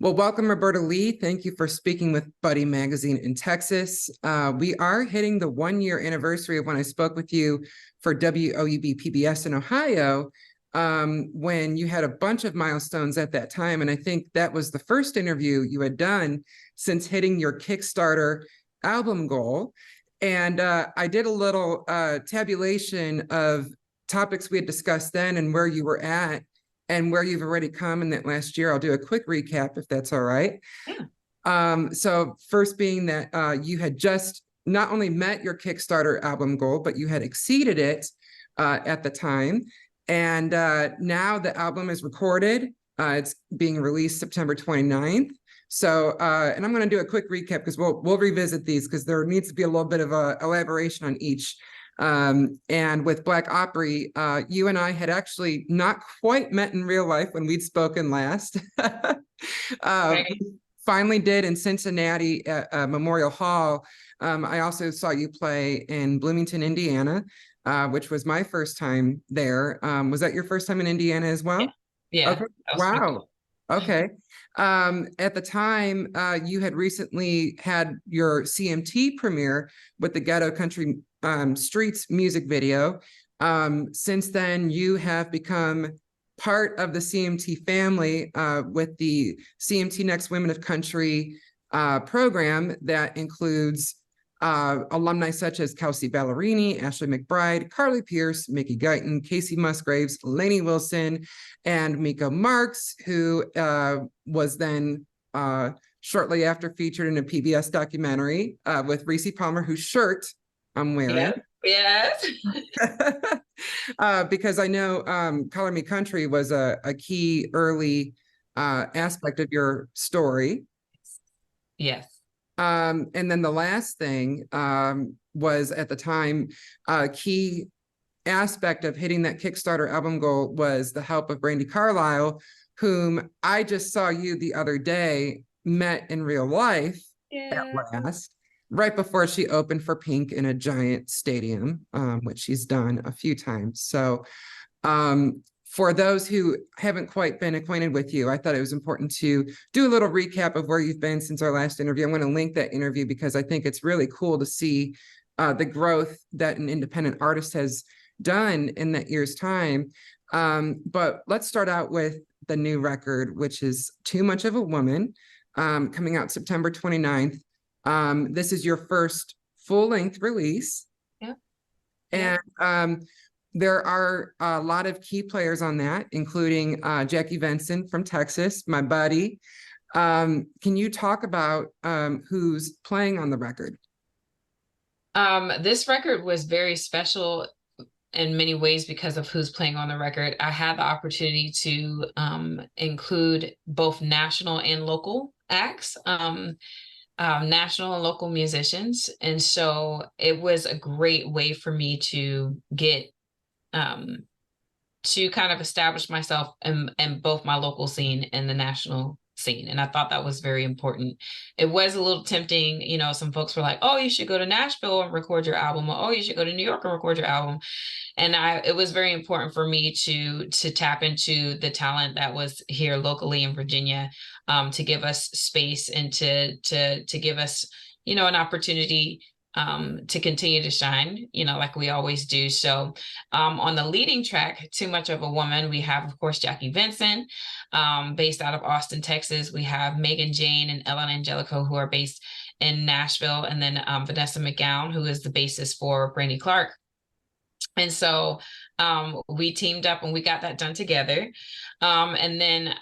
Well, welcome, Roberta Lea. Thank you for speaking with Buddy Magazine in Texas. We are hitting the 1-year anniversary of when I spoke with you for WOUB PBS in Ohio, when you had a bunch of milestones at that time. And I think that was the first interview you had done since hitting your Kickstarter album goal. And I did a little tabulation of topics we had discussed then and where you were at and where you've already come in that last year. I'll do a quick recap if that's all right. Yeah. So first being that you had just not only met your Kickstarter album goal, but you had exceeded it at the time. And now the album is recorded. It's being released September 29th. So, and I'm going to do a quick recap because we'll revisit these because there needs to be a little bit of a elaboration on each. And with Black Opry, you and I had actually not quite met in real life when we'd spoken last. Right. Finally did in Cincinnati at Memorial Hall. I also saw you play in Bloomington, Indiana, which was my first time there. Was that your first time in Indiana as well? Yeah. Okay. Wow. Cool. Okay. At the time, you had recently had your CMT premiere with the Ghetto Country Streets music video. Since then, you have become part of the CMT family with the CMT Next Women of Country program that includes alumni such as Kelsey Ballerini, Ashley McBride, Carly Pierce, Mickey Guyton, Casey Musgraves, Lainey Wilson, and Miko Marks, who was then shortly after featured in a PBS documentary with Reese Palmer, whose shirt I'm wearing. Yes. Because I know Color Me Country was a key early aspect of your story. Yes. And then the last thing was at the time, a key aspect of hitting that Kickstarter album goal was the help of Brandi Carlile, whom I just saw you the other day, met in real life at last, right before she opened for Pink in a giant stadium, which she's done a few times. So for those who haven't quite been acquainted with you, I thought it was important to do a little recap of where you've been since our last interview. I'm going to link that interview because I think it's really cool to see the growth that an independent artist has done in that year's time. But let's start out with the new record, which is Too Much of a Woman, coming out September 29th. This is your first full-length release. Yeah. And there are a lot of key players on that, including Jackie Venson from Texas, my buddy. Can you talk about who's playing on the record? This record was very special in many ways because of who's playing on the record. I had the opportunity to include both national and local acts, national and local musicians. And so it was a great way for me to get to kind of establish myself in both my local scene and the national scene. And I thought that was very important. It was a little tempting, you know, some folks were like, oh, you should go to Nashville and record your album, or oh, you should go to New York and record your album. And it was very important for me to tap into the talent that was here locally in Virginia, to give us space and to give us, you know, an opportunity to continue to shine, you know, like we always do. So on the leading track, Too Much of a Woman, we have, of course, Jackie Venson, based out of Austin, Texas. We have Megan Jane and Ellen Angelico, who are based in Nashville. And then Vanessa McGowan, who is the bassist for Brandi Clark. And so we teamed up and we got that done together. And then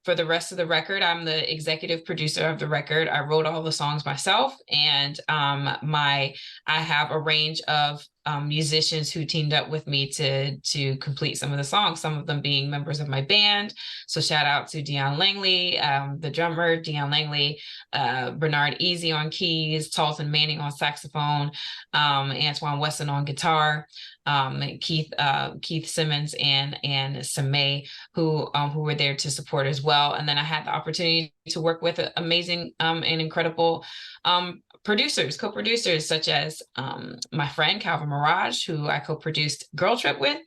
for the rest of the record, I'm the executive producer of the record. I wrote all the songs myself, and I have a range of musicians who teamed up with me to complete some of the songs, some of them being members of my band. So shout out to Dion Langley, the drummer, Dion Langley, Bernard Easy on keys, Talton Manning on saxophone, Antoine Wesson on guitar. Keith Simmons and Samay, who were there to support as well. And then I had the opportunity to work with amazing and incredible co-producers, such as my friend Calvin Mirage, who I co-produced Girl Trip with,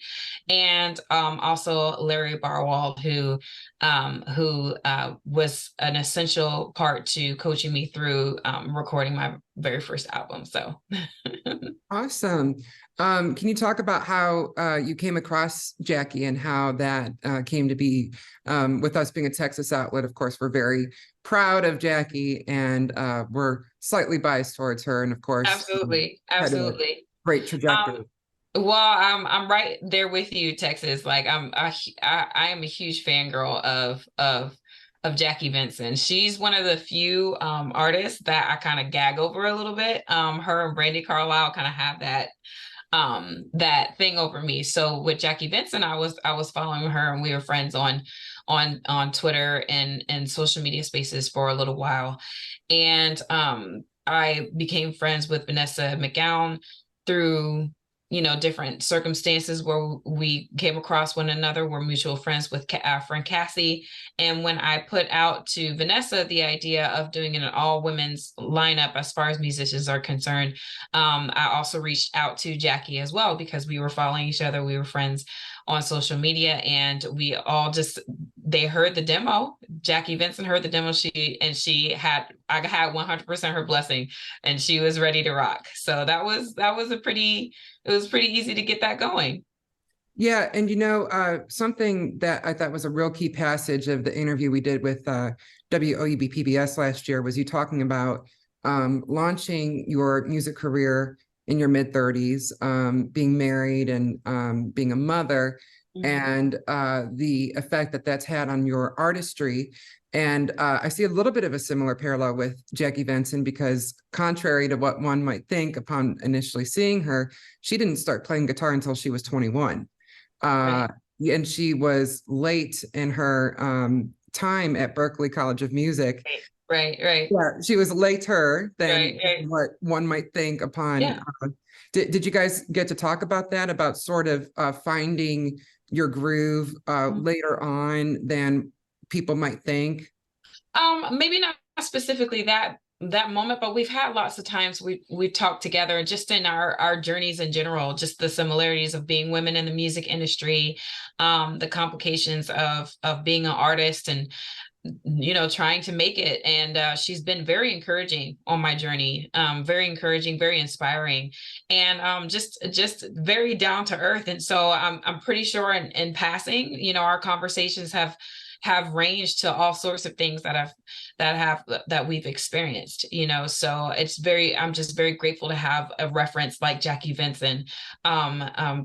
and also Larry Barwald, who was an essential part to coaching me through recording my very first album. So awesome. Can you talk about how you came across Jackie and how that came to be? With us being a Texas outlet, of course, we're very proud of Jackie, and we're slightly biased towards her. And of course, absolutely, had a great trajectory. Well, I'm right there with you, Texas. Like I am a huge fangirl of Jackie Venson. She's one of the few artists that I kind of gag over a little bit. Her and Brandy Carlisle kind of have that thing over me. So with Jackie Venson, I was following her, and we were friends on Twitter and social media spaces for a little while. And I became friends with Vanessa McGowan through different circumstances where we came across one another. We're mutual friends with our friend Cassie. And when I put out to Vanessa the idea of doing an all women's lineup as far as musicians are concerned, I also reached out to Jackie as well, because we were following each other. We were friends on social media, and we all they heard the demo. Jackie Venson heard the demo. I had 100% her blessing, and she was ready to rock. So it was pretty easy to get that going. Yeah. And, something that I thought was a real key passage of the interview we did with WOUB PBS last year was you talking about launching your music career in your mid-30s, being married and being a mother, mm-hmm. and the effect that that's had on your artistry. And I see a little bit of a similar parallel with Jackie Venson, because contrary to what one might think upon initially seeing her, she didn't start playing guitar until she was 21. Right. And she was late in her time at Berklee College of Music. Right. Yeah, she was later than what one might think upon. Yeah. Did you guys get to talk about that, about sort of finding your groove later on than people might think? Maybe not specifically that moment, but we've had lots of times we've talked together just in our journeys in general, just the similarities of being women in the music industry, the complications of being an artist, and trying to make it. And she's been very encouraging on my journey, very encouraging, very inspiring, and just very down to earth. And so I'm pretty sure in passing, our conversations have ranged to all sorts of things that we've experienced, so I'm just very grateful to have a reference like Jackie Venson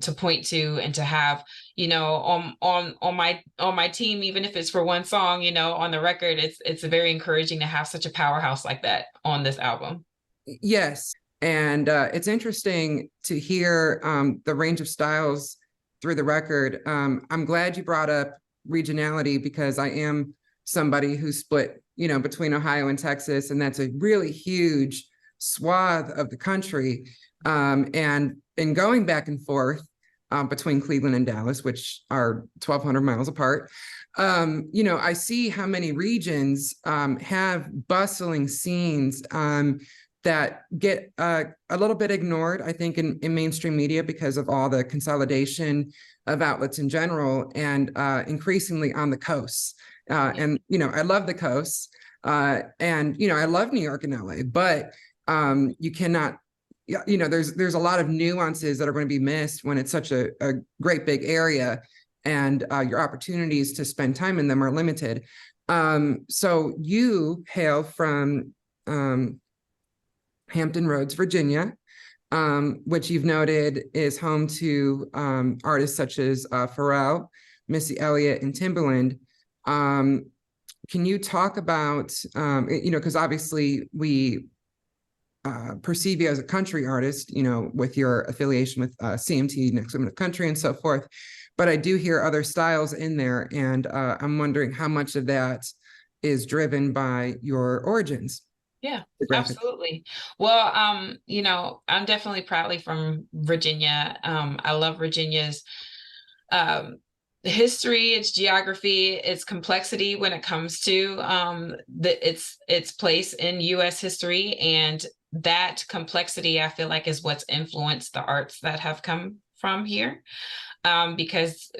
to point to, and to have, on my team, even if it's for one song, on the record. It's very encouraging to have such a powerhouse like that on this album. Yes. And it's interesting to hear the range of styles through the record. I'm glad you brought up regionality, because I am somebody who's split, between Ohio and Texas, and that's a really huge swath of the country. And in going back and forth between Cleveland and Dallas, which are 1,200 miles apart, I see how many regions have bustling scenes that get a little bit ignored, I think, in mainstream media because of all the consolidation of outlets in general, and increasingly on the coasts. And, I love the coasts, and, I love New York and LA, but you cannot, there's a lot of nuances that are going to be missed when it's such a great big area, and your opportunities to spend time in them are limited. So you hail from Hampton Roads, Virginia, which you've noted is home to artists such as Pharrell, Missy Elliott, and Timbaland. Can you talk about, because obviously we perceive you as a country artist, with your affiliation with CMT, Next Women of Country, and so forth. But I do hear other styles in there, and I'm wondering how much of that is driven by your origins. Yeah, Graphic. absolutely. Well, you know, I'm definitely proudly from Virginia. I love Virginia's um history, its geography, its complexity when it comes to its place in US history. And that complexity, I feel like, is what's influenced the arts that have come from here. Because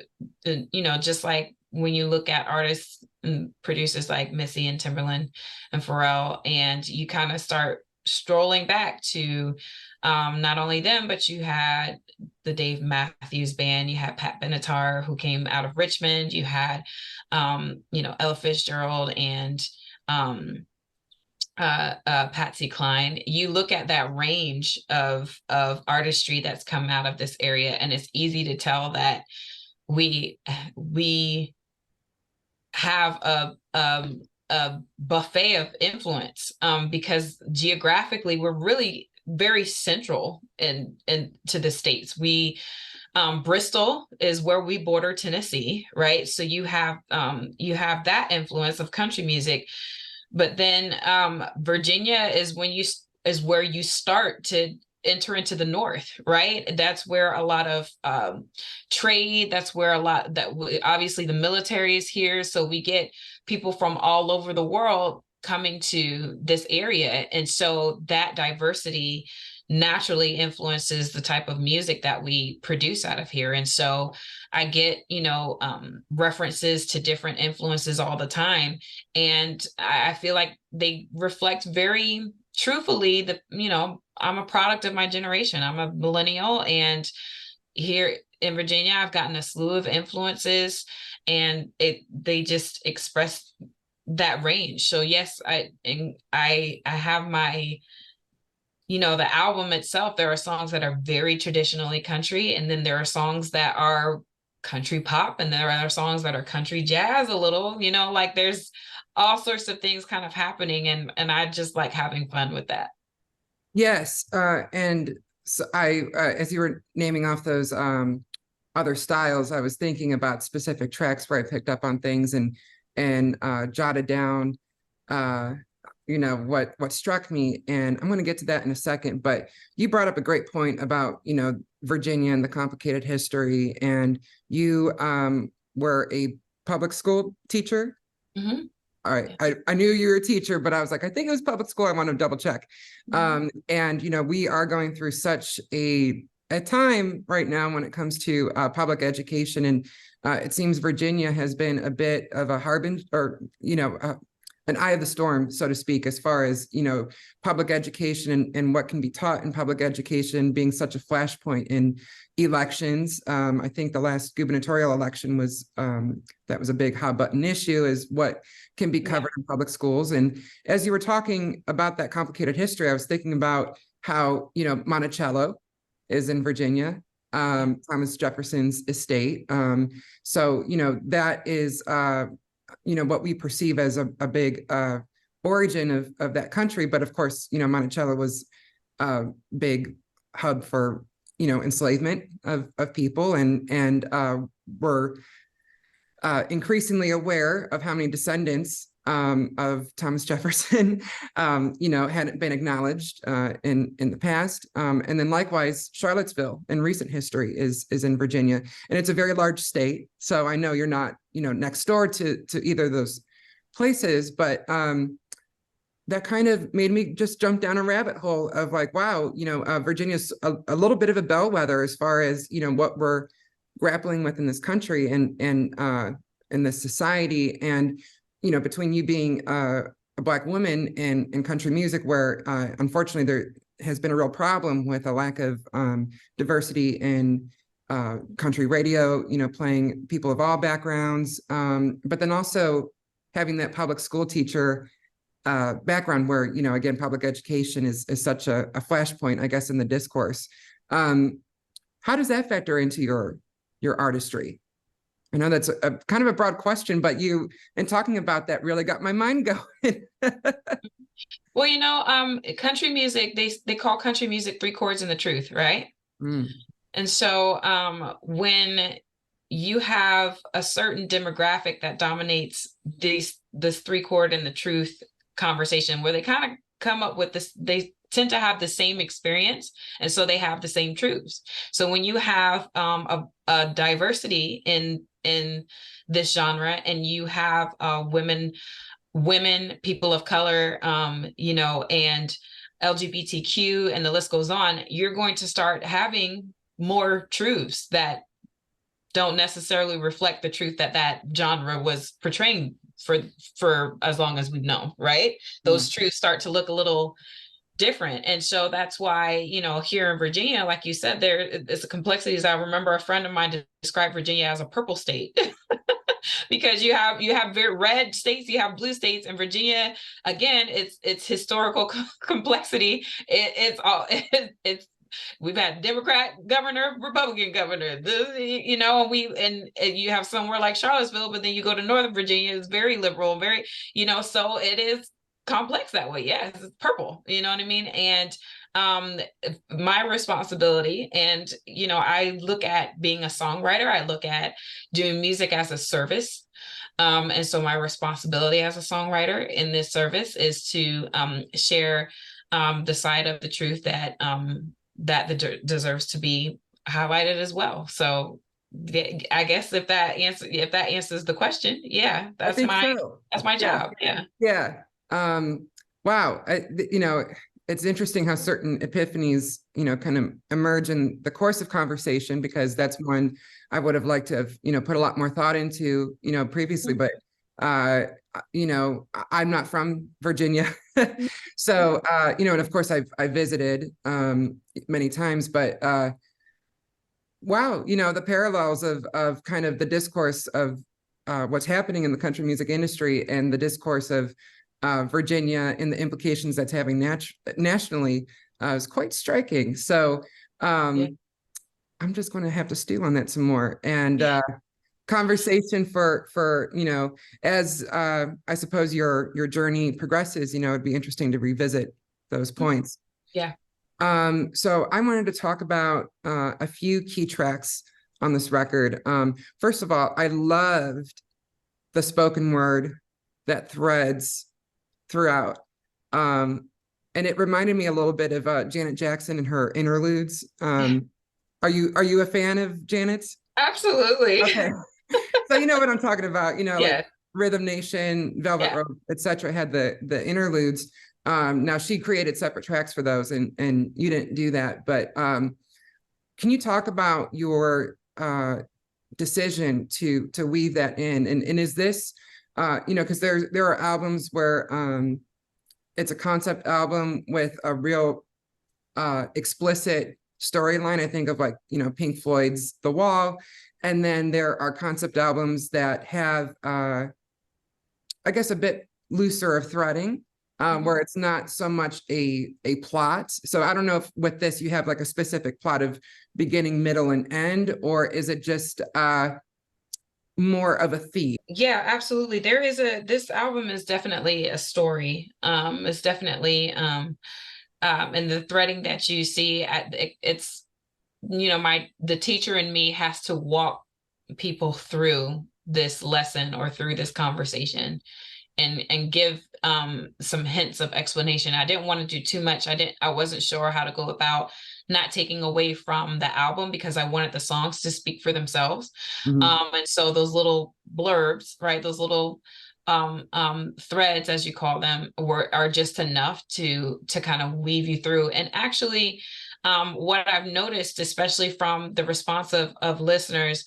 you know, just like when you look at artists and producers like Missy and Timberland and Pharrell, and you kind of start strolling back to not only them, but you had the Dave Matthews Band, you had Pat Benatar, who came out of Richmond, you had you know, Ella Fitzgerald and um, Patsy Cline. You look at that range of artistry that's come out of this area, and it's easy to tell that we have a buffet of influence, because geographically we're really very central in to the states. We Bristol is where we border Tennessee, right? So you have that influence of country music, but then Virginia is is where you start to enter into the north, right? That's where a lot of trade, that's where a lot that obviously the military is here, so we get people from all over the world coming to this area, and so that diversity naturally influences the type of music that we produce out of here. And so I get, you know, references to different influences all the time, and I feel like they reflect very truthfully the, you know, I'm a product of my generation. I'm a millennial, and here in Virginia, I've gotten a slew of influences, and they just express that range. So yes, I have my, you know, the album itself, there are songs that are very traditionally country, and then there are songs that are country pop, and there are songs that are country jazz a little, you know, like there's all sorts of things kind of happening, and I just like having fun with that. Yes, and so as you were naming off those other styles, I was thinking about specific tracks where I picked up on things and jotted down, uh, you know, what struck me, and I'm going to get to that in a second. But you brought up a great point about, you know, Virginia and the complicated history, and you were a public school teacher. Mm-hmm. All right. I knew you were a teacher, but I was like, I think it was public school. I want to double check. And, you know, we are going through such a time right now when it comes to public education. And it seems Virginia has been a bit of a harbinger, or, you know, an eye of the storm, so to speak, as far as, you know, public education and what can be taught in public education being such a flashpoint in elections. I think the last gubernatorial election was, that was a big hot button issue, is what can be covered in public schools. And as you were talking about that complicated history, I was thinking about how, you know, Monticello is in Virginia, Thomas Jefferson's estate. So, you know, that is, you know, what we perceive as a big origin of that country. But of course, you know, Monticello was a big hub for, you know, enslavement of people, and we're increasingly aware of how many descendants of Thomas Jefferson, you know, hadn't been acknowledged in the past. And then likewise, Charlottesville in recent history is in Virginia, and it's a very large state. So I know you're not, you know, next door to either of those places, but that kind of made me just jump down a rabbit hole of like, wow, you know, Virginia's a little bit of a bellwether as far as, you know, what we're grappling with in this country and in this society. And, you know, between you being a Black woman in country music, where unfortunately there has been a real problem with a lack of diversity in country radio, you know, playing people of all backgrounds, but then also having that public school teacher background where, you know, again, public education is such a flashpoint, I guess, in the discourse. How does that factor into your artistry? I know that's a kind of a broad question, but you, and talking about that really got my mind going. Well, you know, country music, they call country music three chords and the truth, right? Mm. And so when you have a certain demographic that dominates this three chord and the truth conversation, where they kind of come up with this, they tend to have the same experience, and so they have the same truths. So when you have a diversity in this genre, and you have women, people of color, you know, and LGBTQ, and the list goes on, you're going to start having more truths that don't necessarily reflect the truth that that genre was portraying for as long as we've known, right? Those truths start to look a little different. And so that's why, you know, here in Virginia, like you said, there is a complexities. I remember a friend of mine described Virginia as a purple state. Because you have very red states, you have blue states, and Virginia, again, it's historical complexity. It's all it's we've had Democrat governor, Republican governor, you know, and you have somewhere like Charlottesville, but then you go to Northern Virginia, it's very liberal, very, you know, so it is complex that way. Yes, it's purple, you know what I mean? And my responsibility, and you know, I look at being a songwriter, I look at doing music as a service. And so my responsibility as a songwriter in this service is to share the side of the truth that deserves to be highlighted as well. So I guess if that answers the question, yeah, that's my job. Yeah. Yeah. Wow. You know, it's interesting how certain epiphanies, you know, kind of emerge in the course of conversation, because that's one I would have liked to have, you know, put a lot more thought into, you know, previously, but, you know, I'm not from Virginia. So, you know, and of course I visited, many times, but, wow, you know, the parallels of kind of the discourse of, what's happening in the country music industry and the discourse of, Virginia and the implications that's having nationally is quite striking. So I'm just going to have to stew on that some more, and conversation for you know, as I suppose your journey progresses, you know, it'd be interesting to revisit those points. Yeah. So I wanted to talk about a few key tracks on this record. First of all, I loved the spoken word that threads throughout. And it reminded me a little bit of Janet Jackson and her interludes. Are you a fan of Janet's? Absolutely. Okay. So you know what I'm talking about, you know, Yeah. like Rhythm Nation, Velvet Rope, etc. had the interludes. Now she created separate tracks for those, and you didn't do that. But can you talk about your decision to weave that in? And is this you know, because there are albums where it's a concept album with a real explicit storyline. I think of, like, you know, Pink Floyd's The Wall, and then there are concept albums that have I guess a bit looser of threading, where it's not so much a plot. So I don't know if with this you have like a specific plot of beginning, middle, and end, or is it just more of a theme? Yeah, absolutely. This album is definitely a story. It's definitely and the threading that you see it's, you know, the teacher in me has to walk people through this lesson or through this conversation, and give some hints of explanation. I didn't want to do too much. I wasn't sure how to go about not taking away from the album, because I wanted the songs to speak for themselves. And so those little blurbs, right, those little threads, as you call them, are just enough to kind of weave you through. And actually, what I've noticed, especially from the response of listeners,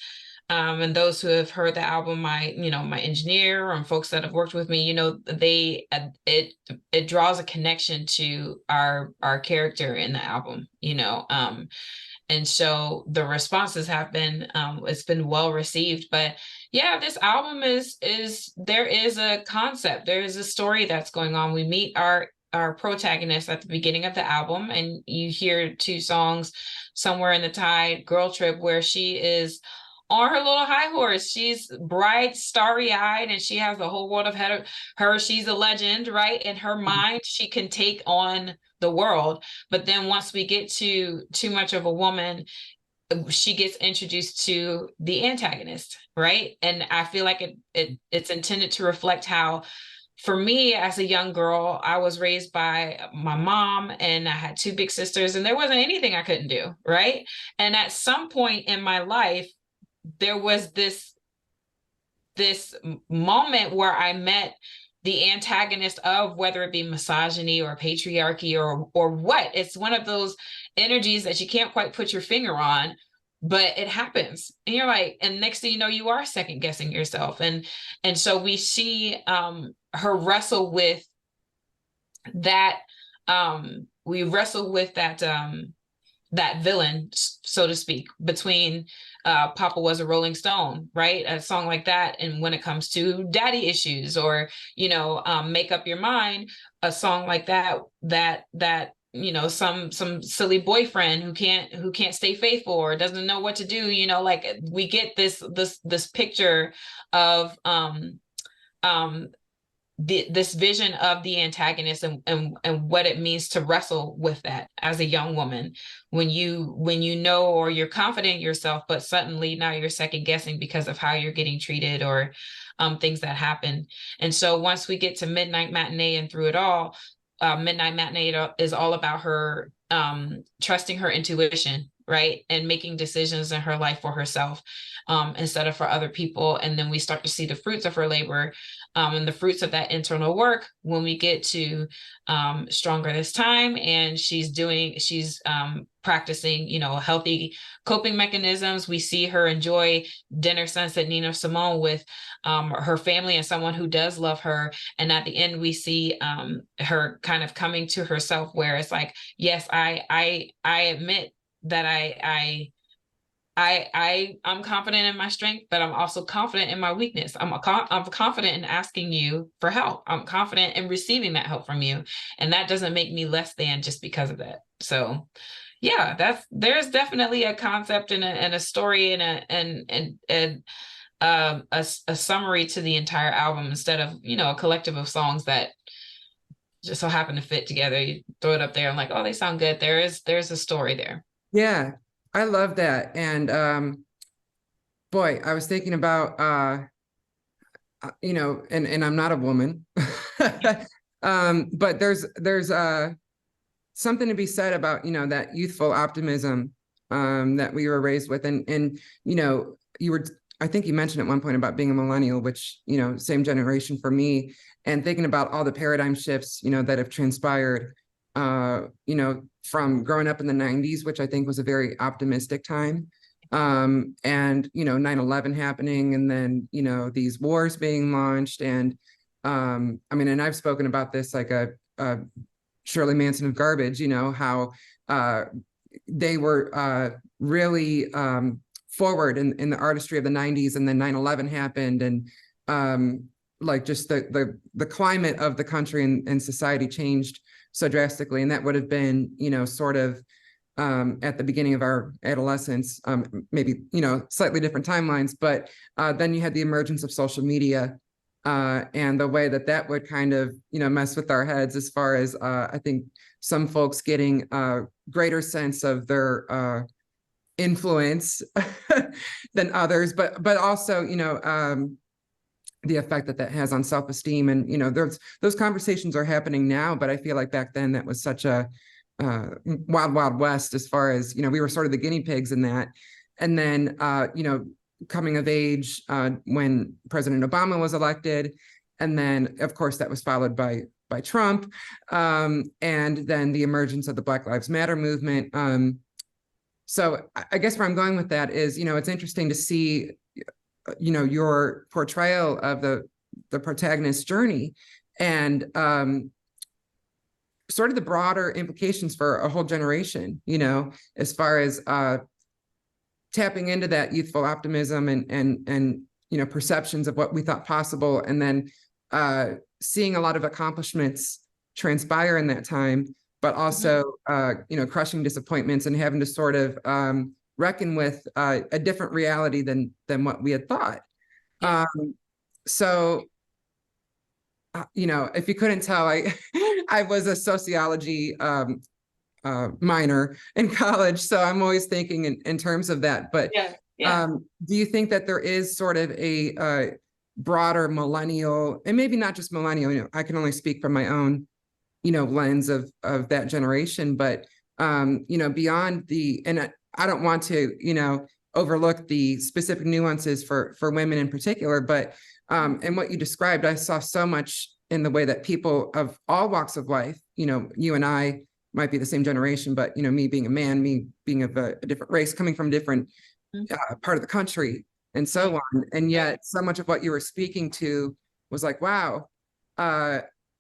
and those who have heard the album, my engineer and folks that have worked with me, you know, it draws a connection to our character in the album, you know, and so the responses have been, it's been well received. But yeah, this album is there is a concept, there is a story that's going on. We meet our protagonist at the beginning of the album, and you hear two songs, Somewhere in the Tide, Girl Trip, where she is on her little high horse. She's bright, starry-eyed, and she has the whole world ahead of her. She's a legend, right? In her mind, she can take on the world. But then once we get to Too Much of a Woman, she gets introduced to the antagonist, right? And I feel like it's intended to reflect how for me as a young girl, I was raised by my mom and I had two big sisters, and there wasn't anything I couldn't do, right? And at some point in my life, there was this moment where I met the antagonist of, whether it be misogyny or patriarchy or what. It's one of those energies that you can't quite put your finger on, but it happens. And you're like, and next thing you know, you are second guessing yourself. And so we see her wrestle with that. We wrestle with that villain, so to speak, between Papa Was a Rolling Stone, right? A song like that. And when it comes to daddy issues or, Make Up Your Mind, a song like that, some silly boyfriend who can't stay faithful or doesn't know what to do, like we get this picture of this vision of the antagonist and what it means to wrestle with that as a young woman when you know, or you're confident in yourself, but suddenly now you're second guessing because of how you're getting treated or things that happen. And so once we get to Midnight Matinee and through it all, Midnight Matinee is all about her trusting her intuition, right? And making decisions in her life for herself instead of for other people. And then we start to see the fruits of her labor and the fruits of that internal work when we get to Stronger This Time. And she's practicing, healthy coping mechanisms. We see her enjoy dinner sense at Nina Simone with her family and someone who does love her. And at the end, we see her kind of coming to herself, where it's like, yes, I admit that I'm confident in my strength, but I'm also confident in my weakness. I'm confident in asking you for help. I'm confident in receiving that help from you. And that doesn't make me less than just because of that. So yeah, there's definitely a concept and a story and a summary to the entire album instead of, a collective of songs that just so happen to fit together. You throw it up there and like, oh, they sound good. There's a story there. Yeah, I love that. And boy, I was thinking about and I'm not a woman. But there's something to be said about, that youthful optimism that we were raised with. And I think you mentioned at one point about being a millennial, which, same generation for me, and thinking about all the paradigm shifts, that have transpired, from growing up in the 90s, which I think was a very optimistic time. And, 9/11 happening, and then, these wars being launched. And and I've spoken about this, like a Shirley Manson of Garbage, how they were really forward in the artistry of the 90s, and then 9/11 happened, and like just the climate of the country and society changed so drastically. And that would have been, sort of at the beginning of our adolescence, maybe, slightly different timelines. But then you had the emergence of social media and the way that would kind of, mess with our heads as far as I think some folks getting a greater sense of their influence than others, but also, the effect that has on self-esteem. And, those conversations are happening now, but I feel like back then that was such a wild, wild west as far as, we were sort of the guinea pigs in that. And then, coming of age when President Obama was elected. And then, of course, that was followed by Trump. And then the emergence of the Black Lives Matter movement. So I guess where I'm going with that is, it's interesting to see, your portrayal of the protagonist's journey and sort of the broader implications for a whole generation, as far as tapping into that youthful optimism and perceptions of what we thought possible, and then seeing a lot of accomplishments transpire in that time, but also crushing disappointments and having to sort of reckon with a different reality than what we had thought. Yeah. So if you couldn't tell, I was a sociology minor in college, so I'm always thinking in terms of that. But yeah. do you think that there is sort of a broader millennial, and maybe not just millennial, I can only speak from my own, lens of that generation, but beyond and I don't want to, overlook the specific nuances for women in particular, but and what you described, I saw so much in the way that people of all walks of life, you and I might be the same generation, but me being a man, me being of a different race, coming from a different part of the country, and so on. And yet so much of what you were speaking to was like, wow,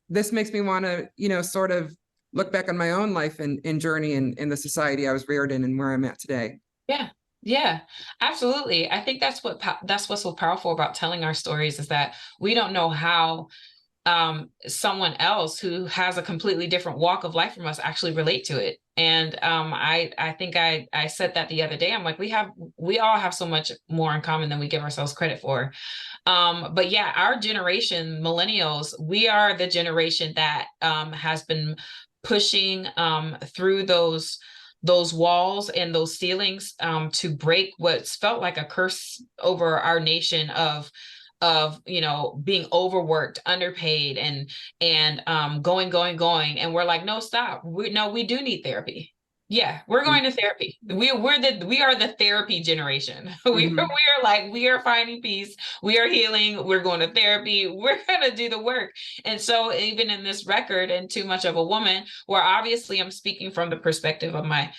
this makes me want to, sort of look back on my own life and journey in the society I was reared in and where I'm at today. Yeah. Yeah, absolutely. I think that's what's so powerful about telling our stories, is that we don't know how someone else who has a completely different walk of life from us actually relate to it. And I think I said that the other day. I'm like, we all have so much more in common than we give ourselves credit for. But yeah, our generation, millennials, we are the generation that has been pushing through those walls and those ceilings to break what's felt like a curse over our nation of being overworked, underpaid, and going. And we're like, no, stop. We do need therapy. Yeah, we're going to therapy. We are the therapy generation. We are finding peace. We are healing. We're going to therapy. We're going to do the work. And so even in this record, and Too Much of a Woman, where obviously I'm speaking from the perspective of my,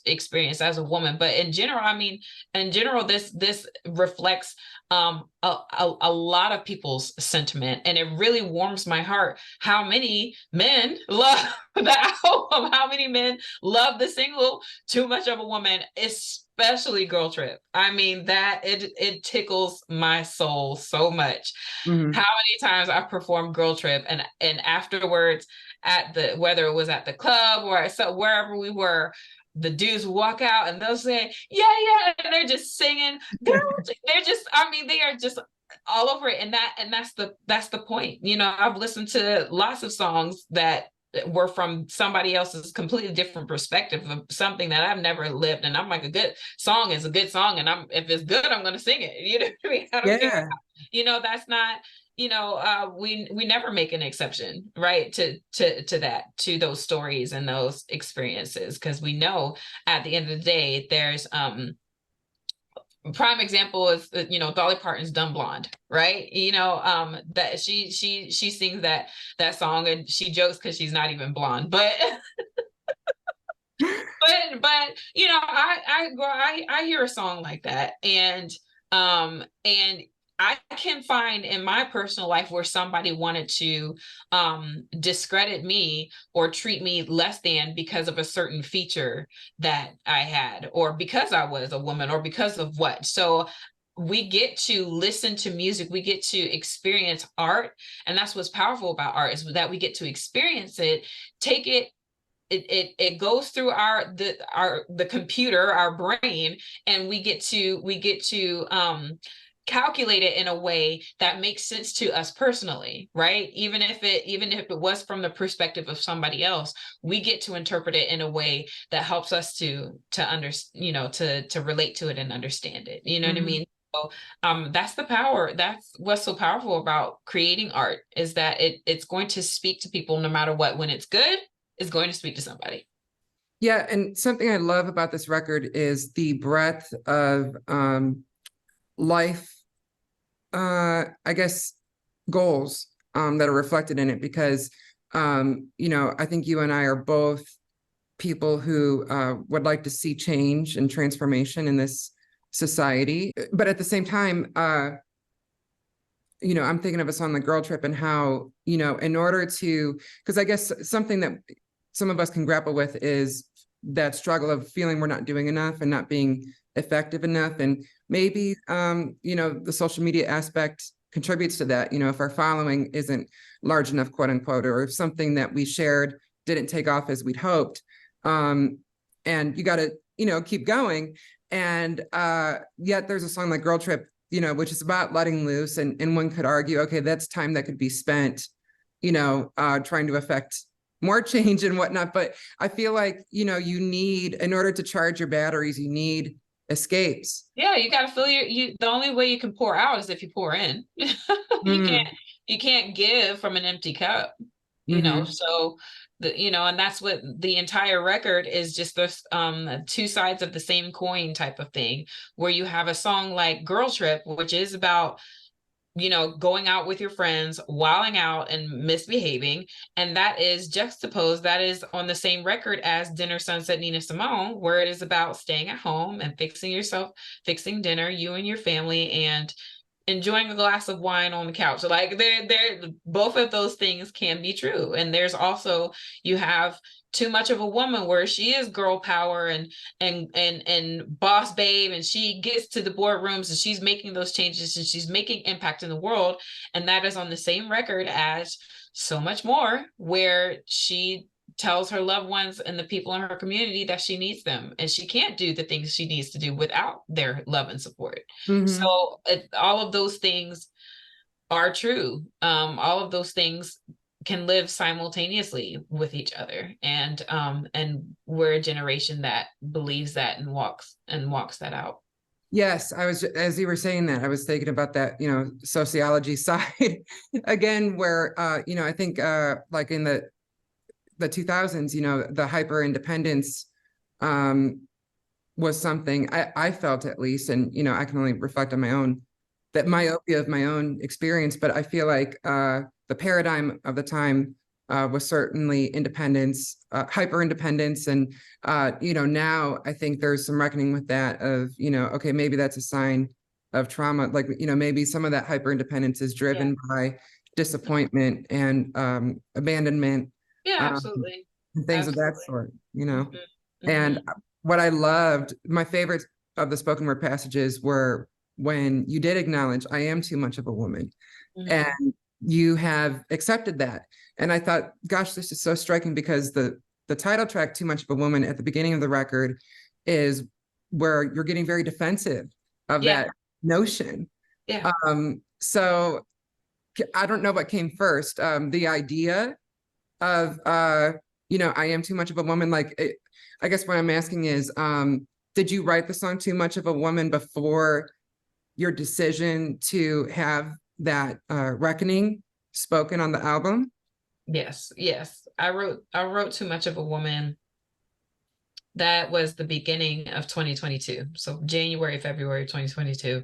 experience as a woman, but in general, this reflects a lot of people's sentiment, and it really warms my heart how many men love the album, how many men love the single Too Much of a Woman, especially Girl Trip. I mean, that it tickles my soul so much. How many times I've performed Girl Trip, and afterwards whether it was at the club or wherever we were, the dudes walk out and they'll say, yeah, and they're just singing. They are just all over it. And that's the point. I've listened to lots of songs that were from somebody else's completely different perspective of something that I've never lived. And I'm like, a good song is a good song. And if it's good, I'm going to sing it. You know what I mean? I don't care. That's not, we never make an exception, right, to those stories and those experiences, because we know at the end of the day, there's prime example is Dolly Parton's Dumb Blonde, right? That she sings that song, and she jokes because she's not even blonde, but I hear a song like that, and I can find in my personal life where somebody wanted to discredit me or treat me less than because of a certain feature that I had, or because I was a woman, or because of what. So we get to listen to music, we get to experience art, and that's what's powerful about art, is that we get to experience it, take it. It goes through the computer, our brain, and we get to calculate it in a way that makes sense to us personally, right? Even if it was from the perspective of somebody else, we get to interpret it in a way that helps us to relate to it and understand it. You know what I mean? So that's the power. That's what's so powerful about creating art, is that it's going to speak to people no matter what. When it's good, it's going to speak to somebody. Yeah, and something I love about this record is the breadth of life, I guess, goals that are reflected in it, because I think you and I are both people who would like to see change and transformation in this society, but at the same time, I'm thinking of a song like Girl Trip, and how, in order to, because I guess something that some of us can grapple with is that struggle of feeling we're not doing enough and not being effective enough. And maybe, the social media aspect contributes to that. If our following isn't large enough, quote unquote, or if something that we shared didn't take off as we'd hoped, and you got to, keep going. And yet there's a song like Girl Trip, which is about letting loose. And one could argue, okay, that's time that could be spent, trying to affect more change and whatnot. But I feel like, you need, in order to charge your batteries, you need escapes. Yeah, you got to fill the only way you can pour out is if you pour in. Mm. You can't give from an empty cup, Mm-hmm. so and that's what the entire record is, just this two sides of the same coin type of thing, where you have a song like Girl Trip, which is about going out with your friends, wilding out and misbehaving. And that is juxtaposed, that is on the same record as Dinner Sunset Nina Simone, where it is about staying at home and fixing dinner, you and your family, and enjoying a glass of wine on the couch. Like they're both of those things can be true. And there's also, you have Too Much of a Woman, where she is girl power and boss babe, and she gets to the boardrooms and she's making those changes and she's making impact in the world. And that is on the same record as So Much More, where she tells her loved ones and the people in her community that she needs them, and she can't do the things she needs to do without their love and support. Mm-hmm. So all of those things are true. All of those things can live simultaneously with each other, and we're a generation that believes that and walks that out. Yes, as you were saying that, I was thinking about that, sociology side again, where, I think, like in the 2000s, the hyper independence, was something I felt, at least, and, I can only reflect on my own, that myopia of my own experience, but I feel like, the paradigm of the time, was certainly independence, hyper independence. And, now I think there's some reckoning with that of, okay, maybe that's a sign of trauma. Like, maybe some of that hyper independence is driven by disappointment and, abandonment, Yeah, um, absolutely. and things of that Absolutely. sort, Mm-hmm. And Mm-hmm. what I loved, my favorite of the spoken word passages were when you did acknowledge, I am too much of a woman. Mm-hmm. And you have accepted that. And I thought, gosh, this is so striking, because the title track, Too Much of a Woman, at the beginning of the record, is where you're getting very defensive of Yeah. that notion. Yeah. So I don't know what came first, the idea of, I am too much of a woman. Like, I guess what I'm asking is, did you write the song Too Much of a Woman before your decision to have that, reckoning spoken on the album? Yes. I wrote Too Much of a Woman. That was the beginning of 2022. So January, February 2022.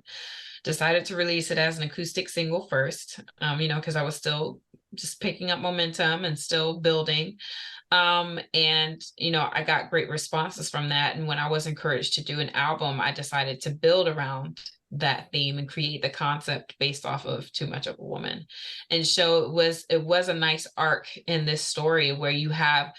Decided to release it as an acoustic single first, because I was still just picking up momentum and still building. And I got great responses from that. And when I was encouraged to do an album, I decided to build around that theme and create the concept based off of Too Much of a Woman. And so it was a nice arc in this story, where you have,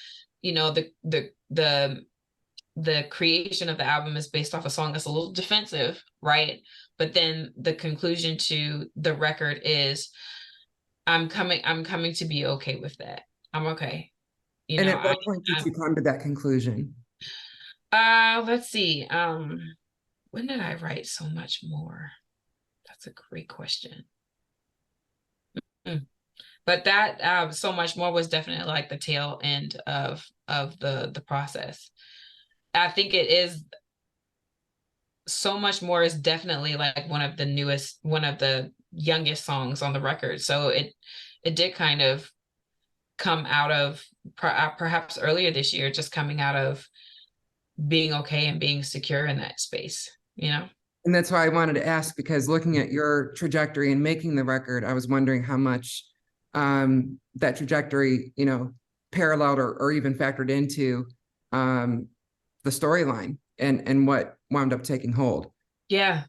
the creation of the album is based off a song that's a little defensive, right? But then the conclusion to the record is, I'm coming to be okay with that. I'm okay. And at what point did you come to that conclusion? Let's see. When did I write So Much More? That's a great question. But that So Much More was definitely like the tail end of the process. I think it is, So Much More is definitely like one of the youngest songs on the record. So it did kind of come out of perhaps earlier this year, just coming out of being okay and being secure in that space, And that's why I wanted to ask, because looking at your trajectory and making the record, I was wondering how much, that trajectory, paralleled or even factored into, the storyline and what wound up taking hold. Yeah,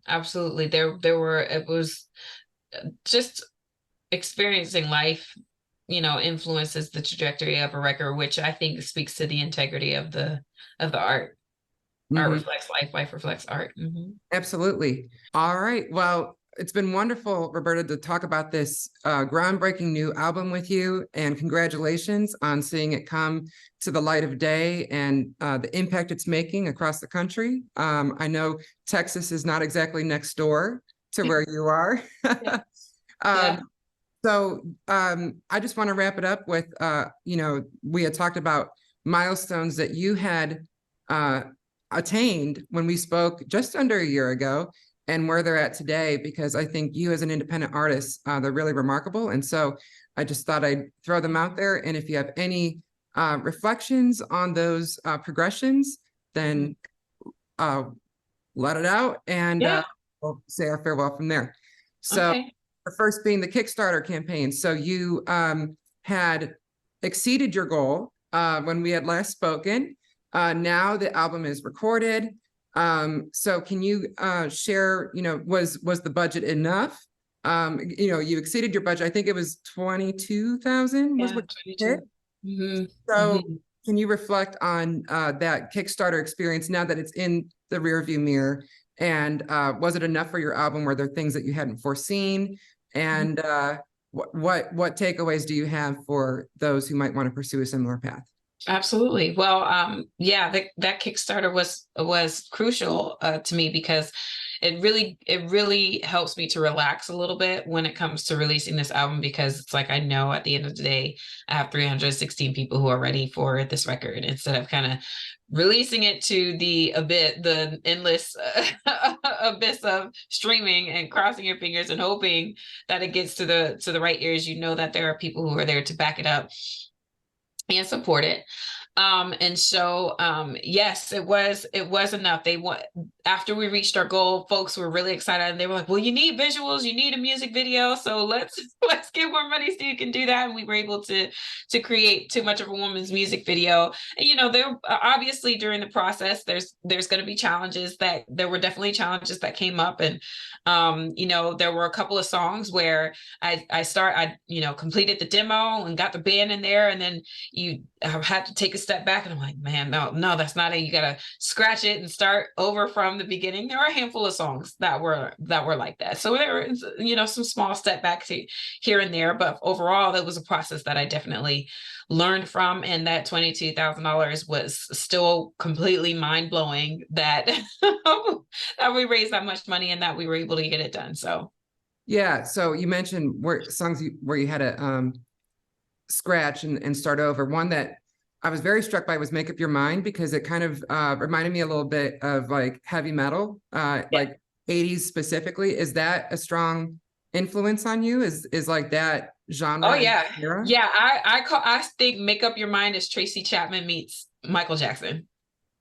absolutely. It was just experiencing life, influences the trajectory of a record, which I think speaks to the integrity of the art. Art reflects life, life reflects art. Mm-hmm. Absolutely. All right. Well, it's been wonderful, Roberta, to talk about this, groundbreaking new album with you, and congratulations on seeing it come to the light of day and, the impact it's making across the country. I know Texas is not exactly next door to where you are. Yeah. Yeah. So, I just want to wrap it up with, we had talked about milestones that you had, attained when we spoke just under a year ago and where they're at today, because I think you as an independent artist, they're really remarkable. And so I just thought I'd throw them out there. And if you have any reflections on those progressions, then let it out, and we'll say our farewell from there. So the first being the Kickstarter campaign. So you had exceeded your goal when we had last spoken. Now the album is recorded. So can you share, was the budget enough? You exceeded your budget. I think it was 22,000 was what you did. So can you reflect on that Kickstarter experience now that it's in the rearview mirror? And was it enough for your album? Were there things that you hadn't foreseen? And what takeaways do you have for those who might want to pursue a similar path? Absolutely. Well, that Kickstarter was crucial to me, because it really helps me to relax a little bit when it comes to releasing this album, because it's like, I know at the end of the day, I have 316 people who are ready for this record, instead of kind of releasing it to the endless abyss of streaming and crossing your fingers and hoping that it gets to the right ears. That there are people who are there to back it up and support it. And so, yes, it was enough. After we reached our goal, folks were really excited, and they were like, well, you need visuals, you need a music video. So let's get more money so you can do that. And we were able to create Too Much of a Woman's music video. And, there obviously during the process, there's going to be challenges there were definitely challenges that came up. And, there were a couple of songs where I completed the demo and got the band in there. And then you had to take a step back, and I'm like, man, no, that's not it. You got to scratch it and start over from the beginning. There are a handful of songs that were like that. So there were, some small step backs here and there, but overall, that was a process that I definitely learned from. And that $22,000 was still completely mind blowing that that we raised that much money and that we were able to get it done. So. Yeah. So you mentioned songs where you had to scratch and start over. One that I was very struck by was Make Up Your Mind, because it kind of reminded me a little bit of like heavy metal, like 80s specifically. Is that a strong influence on you? Is like that genre? Oh yeah. Era? Yeah. I think Make Up Your Mind is Tracy Chapman meets Michael Jackson.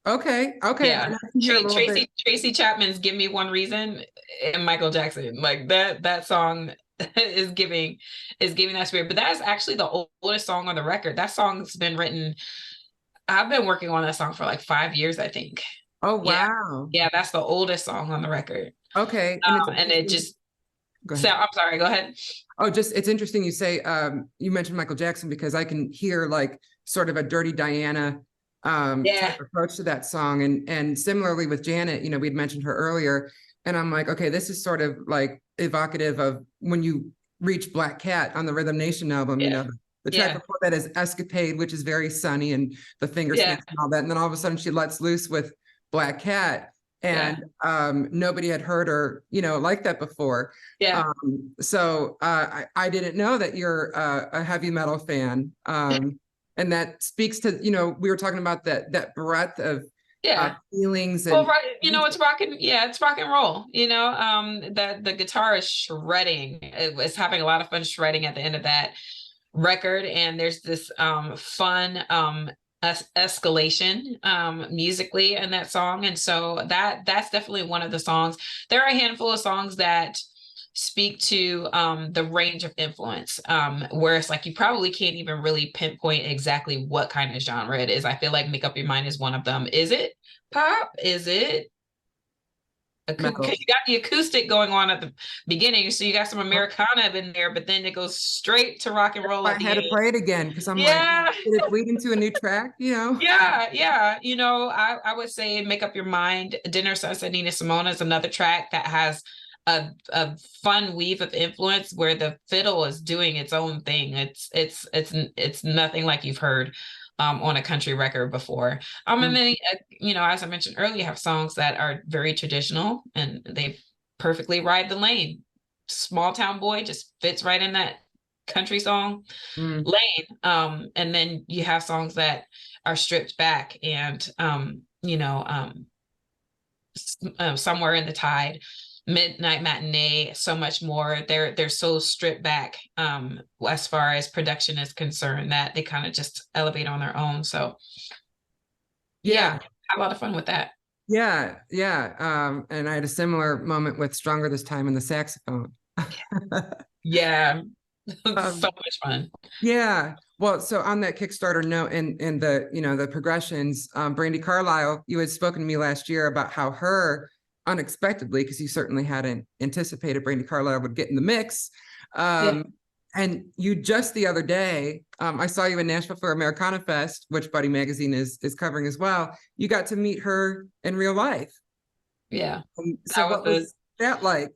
Okay. Yeah. Tracy Chapman's Give Me One Reason, and Michael Jackson, like that song is giving that spirit. But that is actually the oldest song on the record. That song's been written. I've been working on that song for like 5 years, I think. Oh wow. Yeah, that's the oldest song on the record. Okay. And it just so I'm sorry, go ahead. Oh, it's interesting you say you mentioned Michael Jackson, because I can hear like sort of a Dirty Diana type approach to that song. And similarly with Janet, we'd mentioned her earlier, and I'm like, okay, this is sort of like evocative of when you reach Black Cat on the Rhythm Nation album. The track before that is Escapade, which is very sunny and the finger snakes and all that. And then all of a sudden she lets loose with Black Cat, and nobody had heard her, like that before. So I didn't know that you're a heavy metal fan. And that speaks to, we were talking about that breadth of feelings. And it's rock and roll, that the guitar is shredding. It was having a lot of fun shredding at the end of that record. And there's this fun escalation musically in that song. And so that's definitely one of the songs. There are a handful of songs that speak to the range of influence, where it's like you probably can't even really pinpoint exactly what kind of genre it is. I feel like Make Up Your Mind is one of them. Is it pop? Is it because you got the acoustic going on at the beginning, so you got some Americana in there, but then it goes straight to rock and roll. I had to play it again because I'm like, did it bleed into a new track? I would say Make Up Your Mind. Dinner Sunset Nina Simone is another track that has a fun weave of influence where the fiddle is doing its own thing. It's nothing like you've heard on a country record before. And then, as I mentioned earlier, you have songs that are very traditional and they perfectly ride the lane. Small Town Boy just fits right in that country song lane. And then you have songs that are stripped back and, Somewhere in the Tide, Midnight Matinee, so much more. They're so stripped back as far as production is concerned that they kind of just elevate on their own. So yeah, Yeah. had a lot of fun with that. Yeah. Yeah. And I had a similar moment with Stronger This Time in the saxophone. Yeah, so Um, much fun. yeah. Well, so on that Kickstarter note and the, the progressions, Brandy Carlisle, you had spoken to me last year about how her unexpectedly, because you certainly hadn't anticipated Brandy Carlisle would get in the mix. Yeah. And you just the other day, I saw you in Nashville for Americana Fest, which Buddy Magazine is covering as well. You got to meet her in real life. Yeah. So That was what the was that like?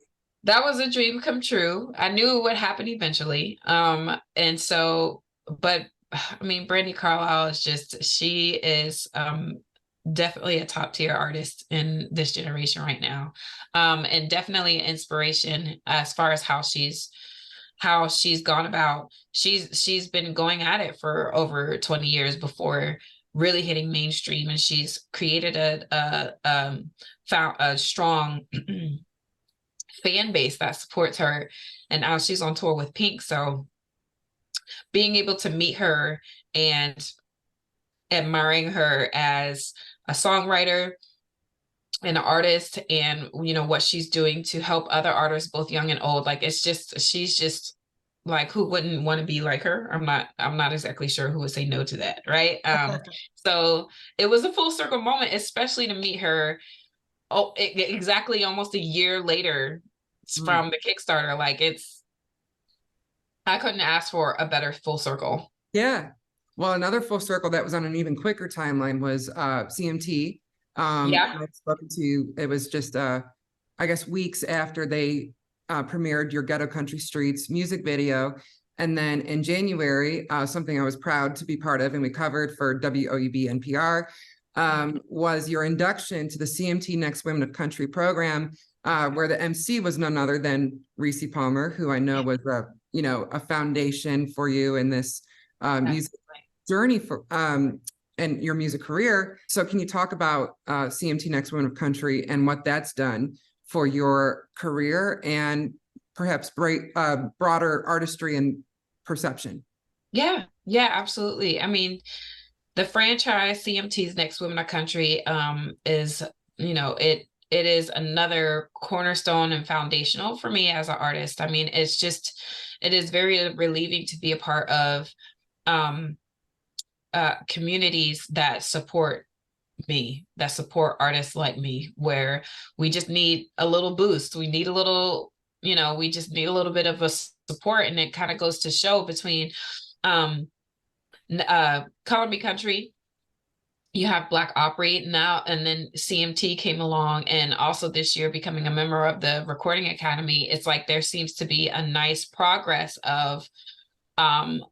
that was a dream come true. I knew it would happen eventually. And so, but I mean, Brandy Carlisle is just, she is definitely a top tier artist in this generation right now. And definitely an inspiration as far as how she's gone about. She's been going at it for over 20 years before really hitting mainstream, and she's created found a strong fan base that supports her, and now she's on tour with Pink. So being able to meet her and admiring her as a songwriter and an artist, and what she's doing to help other artists both young and old, like she's just like, who wouldn't want to be like her? I'm not exactly sure who would say no to that, right? So it was a full circle moment, especially to meet her exactly almost a year later from the Kickstarter. Like, I couldn't ask for a better full circle. Yeah. Well, another full circle that was on an even quicker timeline was CMT. Yeah. I've spoken to, it was just I guess weeks after they premiered your Ghetto Country Streets music video. And then in January, something I was proud to be part of and we covered for WOEB NPR, was your induction to the CMT Next Women of Country program, where the MC was none other than Reese Palmer, who I know was a foundation for you in this music journey for and your music career. So can you talk about CMT Next Women of Country and what that's done for your career and perhaps broader artistry and perception? Yeah, absolutely. I mean, the franchise CMT's Next Women of Country is, it is another cornerstone and foundational for me as an artist. I mean, it is very relieving to be a part of communities that support me, that support artists like me, where we just need a little boost. We need a little, we just need a little bit of a support. And it kind of goes to show between Color Me Country, you have Black Opry now, and then CMT came along, and also this year becoming a member of the Recording Academy. It's like there seems to be a nice progress of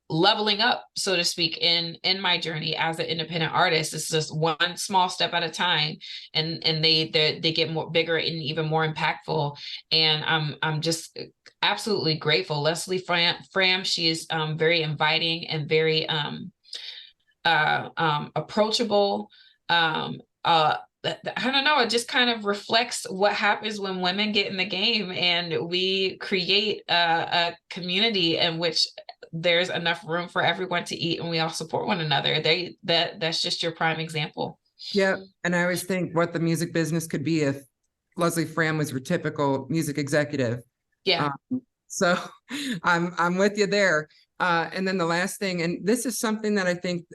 leveling up, so to speak, in my journey as an independent artist. It's just one small step at a time, and they get more bigger and even more impactful. And I'm just absolutely grateful. Leslie Fram, she is very inviting and very approachable. I don't know, it just kind of reflects what happens when women get in the game and we create a community in which there's enough room for everyone to eat and we all support one another. That's just your prime example. Yeah. And I always think what the music business could be if Leslie Fram was your typical music executive. Yeah. So I'm with you there. And then the last thing, and this is something that I think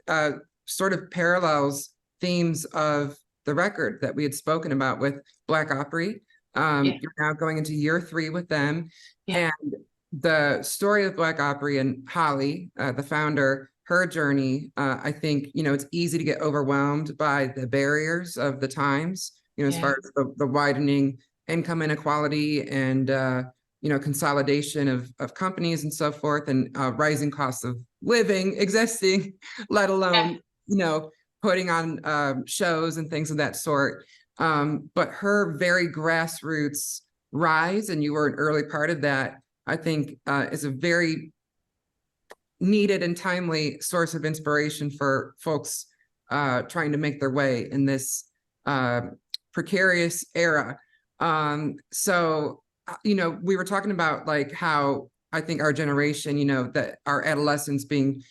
sort of parallels themes of the record that we had spoken about with Black Opry. You're now going into year 3 with them. Yeah. And the story of Black Opry and Holly, the founder, her journey, I think, it's easy to get overwhelmed by the barriers of the times, as far as the widening income inequality and, consolidation of companies and so forth, and rising costs of living existing, let alone, putting on shows and things of that sort. But her very grassroots rise, and you were an early part of that, I think is a very needed and timely source of inspiration for folks trying to make their way in this precarious era. So, we were talking about like how I think our generation, that our adolescence being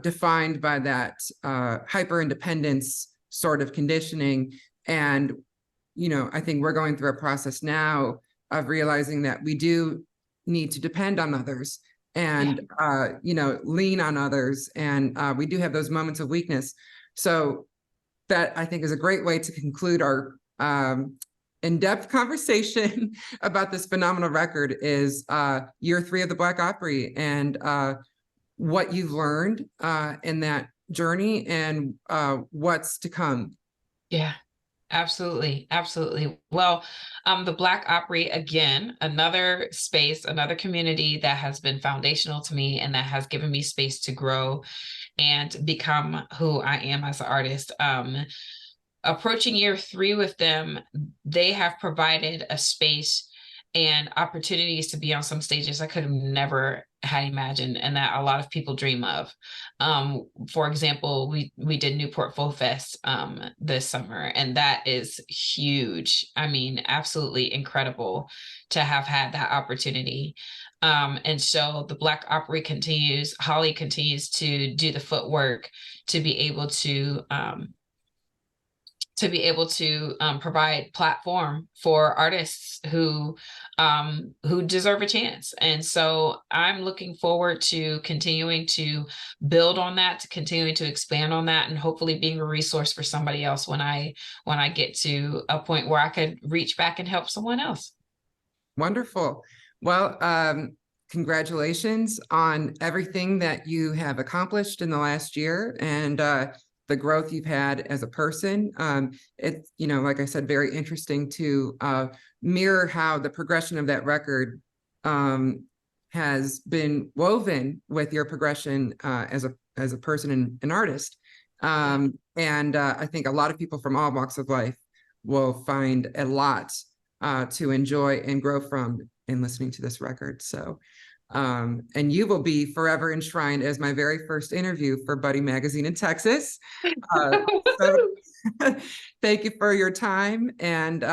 defined by that hyper independence sort of conditioning. And, I think we're going through a process now of realizing that we do need to depend on others and, lean on others. And we do have those moments of weakness. So that I think is a great way to conclude our in-depth conversation about this phenomenal record is year 3 of the Black Opry and what you've learned in that journey and what's to come. Yeah, absolutely. Absolutely. Well, the Black Opry, again, another space, another community that has been foundational to me and that has given me space to grow and become who I am as an artist. Approaching year 3 with them, they have provided a space and opportunities to be on some stages I could have never had imagined and that a lot of people dream of. For example, we did Newport Folk Fest this summer, and that is huge. I mean, absolutely incredible to have had that opportunity. And so the Black Opry continues, Holly continues to do the footwork to be able to provide platform for artists who deserve a chance. And so I'm looking forward to continuing to build on that, to continuing to expand on that, and hopefully being a resource for somebody else when I get to a point where I could reach back and help someone else. Wonderful. Well, congratulations on everything that you have accomplished in the last year and the growth you've had as a person. It's, like I said, very interesting to mirror how the progression of that record has been woven with your progression as a person and an artist. And I think a lot of people from all walks of life will find a lot to enjoy and grow from in listening to this record. So, and you will be forever enshrined as my very first interview for Buddy Magazine in Texas. So thank you for your time, and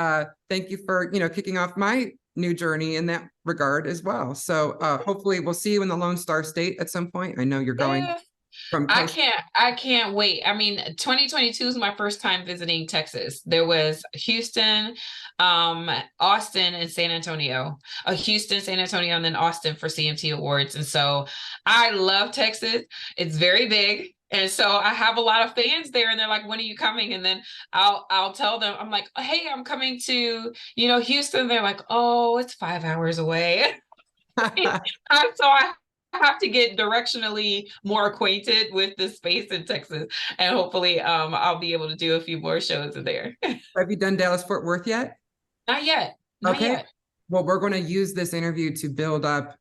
thank you for kicking off my new journey in that regard as well. So hopefully we'll see you in the Lone Star State at some point. I know you're going from coast. I can't wait. I mean, 2022 is my first time visiting Texas. There was Houston, Austin, and San Antonio. Houston, San Antonio, and then Austin for CMT Awards. And so I love Texas. It's very big. And so I have a lot of fans there, and they're like, when are you coming? And then I'll tell them, I'm like, hey, I'm coming to, Houston. They're like, oh, it's 5 hours away. So I have to get directionally more acquainted with the space in Texas, and hopefully I'll be able to do a few more shows there. Have you done Dallas Fort Worth yet? Not yet. Not yet. Well, we're going to use this interview to build up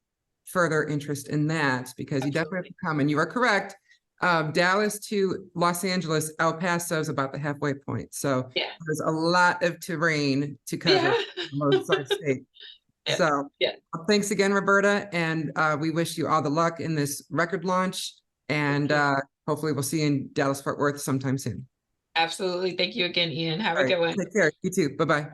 further interest in that, because you definitely have to come. And you are correct. Dallas to Los Angeles, El Paso is about the halfway point. So there's a lot of terrain to cover in most of the state. So thanks again, Roberta. And we wish you all the luck in this record launch. And hopefully we'll see you in Dallas Fort Worth sometime soon. Absolutely. Thank you again, Ian. Have a good one. Take care. You too. Bye-bye.